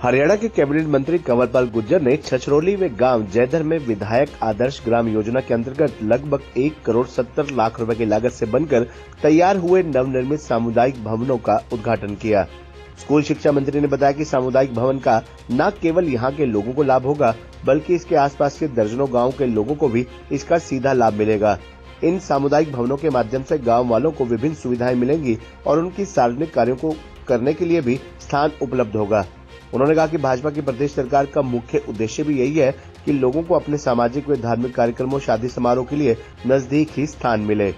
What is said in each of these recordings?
हरियाणा के कैबिनेट मंत्री कंवरपाल गुर्जर ने छछरौली में गांव जयधर में विधायक आदर्श ग्राम योजना के अंतर्गत लगभग 1,70,00,000 रुपए की लागत से बनकर तैयार हुए नवनिर्मित सामुदायिक भवनों का उद्घाटन किया। स्कूल शिक्षा मंत्री ने बताया कि सामुदायिक भवन का न केवल यहां के लोगों को लाभ होगा, बल्कि इसके आसपास के दर्जनों गाँव के लोगों को भी इसका सीधा लाभ मिलेगा। इन सामुदायिक भवनों के माध्यम से गाँव वालों को विभिन्न सुविधाएं मिलेंगी और उनकी सार्वजनिक कार्यों को करने के लिए भी स्थान उपलब्ध होगा। उन्होंने कहा कि भाजपा की प्रदेश सरकार का मुख्य उद्देश्य भी यही है कि लोगों को अपने सामाजिक व धार्मिक कार्यक्रमों, शादी समारोह के लिए नजदीक ही स्थान मिले।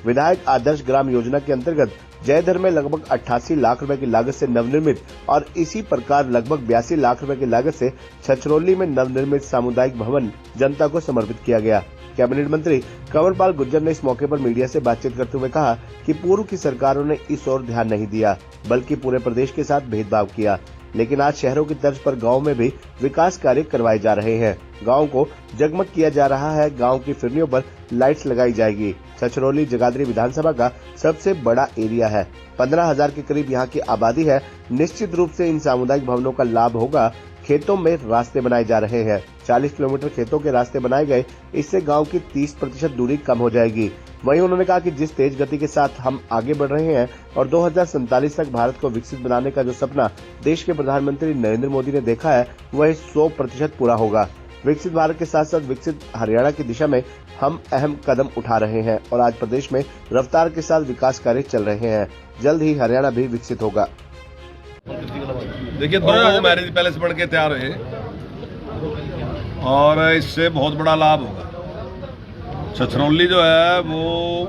विधायक आदर्श ग्राम योजना के अंतर्गत जयधर में लगभग 88 लाख रुपए की लागत से नवनिर्मित और इसी प्रकार लगभग 82 लाख रुपए की लागत से छछरौली में नवनिर्मित सामुदायिक भवन जनता को समर्पित किया गया। कैबिनेट मंत्री कंवरपाल गुर्जर ने इस मौके पर मीडिया से बातचीत करते हुए कहा कि पूर्व की सरकारों ने इस ओर ध्यान नहीं दिया, बल्कि पूरे प्रदेश के साथ भेदभाव किया। लेकिन आज शहरों की तर्ज पर गांव में भी विकास कार्य करवाए जा रहे हैं। गांव को जगमग किया जा रहा है। गांव की फिरनियों पर लाइट्स लगाई जाएगी। छछरौली जगाधरी विधानसभा का सबसे बड़ा एरिया है। 15,000 के करीब यहां की आबादी है। निश्चित रूप से इन सामुदायिक भवनों का लाभ होगा। खेतों में रास्ते बनाए जा रहे हैं। 40 किलोमीटर खेतों के रास्ते बनाए गए। इससे गांव की 30% दूरी कम हो जाएगी। वहीं उन्होंने कहा कि जिस तेज गति के साथ हम आगे बढ़ रहे हैं और 2047 तक भारत को विकसित बनाने का जो सपना देश के प्रधानमंत्री नरेंद्र मोदी ने देखा है, वह 100% पूरा होगा। विकसित भारत के साथ साथ विकसित हरियाणा की दिशा में हम अहम कदम उठा रहे हैं और आज प्रदेश में रफ्तार के साथ विकास कार्य चल रहे हैं। जल्द ही हरियाणा भी विकसित होगा। देखिए, 2 मैरिज पैलेस बन के तैयार हुए और इससे बहुत बड़ा लाभ होगा। छछरौली जो है वो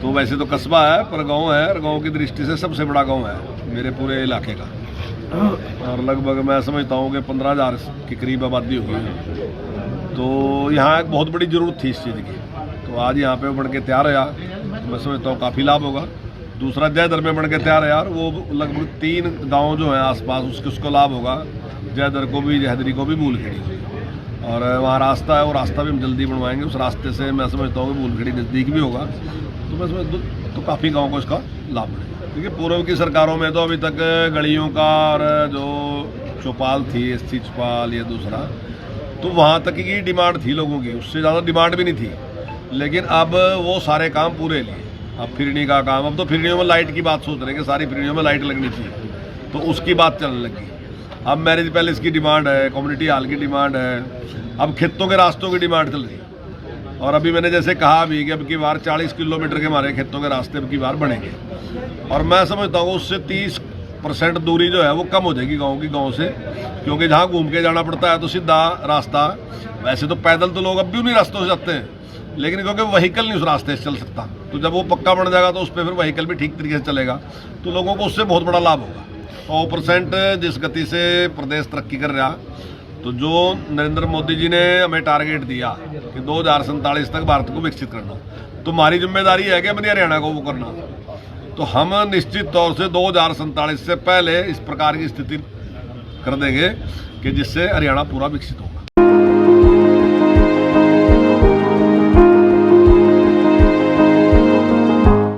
तो वैसे तो कस्बा है, पर गांव है और गांव की दृष्टि से सबसे बड़ा गांव है मेरे पूरे इलाके का। और लगभग मैं समझता हूँ कि 15,000 के करीब आबादी होगी। तो यहाँ एक बहुत बड़ी ज़रूरत थी इस चीज़ की, तो आज यहाँ पे बन के तैयार है। तो मैं समझता हूँ काफ़ी लाभ होगा। दूसरा जयधर में बन के तैयार है यार, वो लगभग 3 गांव जो है आसपास उसको लाभ होगा। जयधर को भी, जयधरी को भी, मूलखेड़ी को। और वहाँ रास्ता है, वो रास्ता भी हम जल्दी बनवाएंगे। उस रास्ते से मैं समझता हूँ कि मूलखेड़ी नज़दीक भी होगा। तो मैं समझता तो काफ़ी गाँव को इसका लाभ मिलेगा। देखिए, पूर्व की सरकारों में तो अभी तक गलियों का और जो चौपाल थी, एससी चौपाल या दूसरा, तो वहाँ तक की डिमांड थी लोगों की, उससे ज़्यादा डिमांड भी नहीं थी। लेकिन अब वो सारे काम पूरे लिए, अब फिरनी का काम, अब तो फिरनियों में लाइट की बात सोच रहे हैं कि सारी फिरनियों में लाइट लगनी चाहिए, तो उसकी बात चलने लगी। अब मैरिज पैलेस की डिमांड है, कम्युनिटी हॉल की डिमांड है, अब खेतों के रास्तों की डिमांड चल रही है। और अभी मैंने जैसे कहा भी कि अब की बार 40 किलोमीटर के हमारे खेतों के रास्ते अब की बार बनेंगे और मैं समझता हूँ उससे 30% दूरी जो है वो कम हो जाएगी गाँव से, क्योंकि जहाँ घूम के जाना पड़ता है तो सीधा रास्ता, वैसे तो पैदल तो लोग अब भी उन्हीं रास्तों से जाते हैं, लेकिन क्योंकि व्हीकल नहीं उस रास्ते से चल सकता, तो जब वो पक्का बन जाएगा तो उस पर फिर व्हीकल भी ठीक तरीके से चलेगा, तो लोगों को उससे बहुत बड़ा लाभ होगा। 100% जिस गति से प्रदेश तरक्की कर रहा, तो जो नरेंद्र मोदी जी ने हमें टारगेट दिया कि 2047 तक भारत को विकसित करना, तो हमारी जिम्मेदारी है कि अपनी हरियाणा को वो करना। तो हम निश्चित तौर से 2047 से पहले इस प्रकार की स्थिति कर देंगे कि जिससे हरियाणा पूरा विकसित हो।